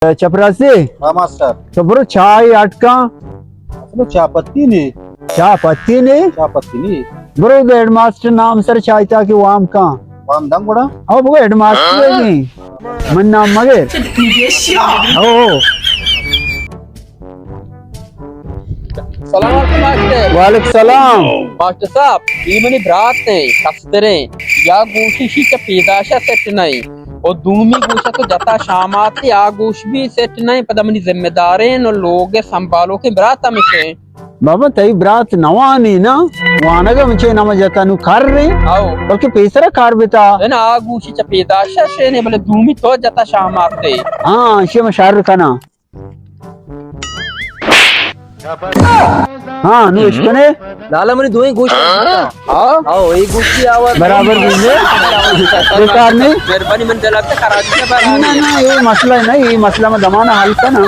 चपरासी हाँ मास्टर। तो ब्रो चाय अटका असल चाय पत्ती नहीं ब्रो हेड मास्टर नाम सर चाय था कि वाम का वाम दम बड़ा अब वो हेड मास्टर नहीं मन नाम मगे ओ सलाम मास्टर। वालेकुम सलाम मास्टर साहब इमनी ब्रात नहीं कस्तरे या गोशी का पैदाशा सेट नहीं और दूमी गोशा तो जता शामात या गोश भी सेट नहीं पता मनी जिम्मेदारें और लोग संभालो के ब्रात में से बाबा तई ब्रात नवानी ना वानगा मुझे नम जता नु कर रे आओ बल्कि पैसरा कार बेटा है ना आ गोशी का पैदाशा से ने बोले दूमी तो जता शामात थे हाँ शे में शाहरुख खाना हाँ नु इसकने लाला मनी दो ही गोश हां आओ एक गोश की आवाज बराबर दीजिए बेकार नहीं मेहरबानी मन जला के करा दीजिए ना ना ये मसला है ना ये मसला में दमाना हल का ना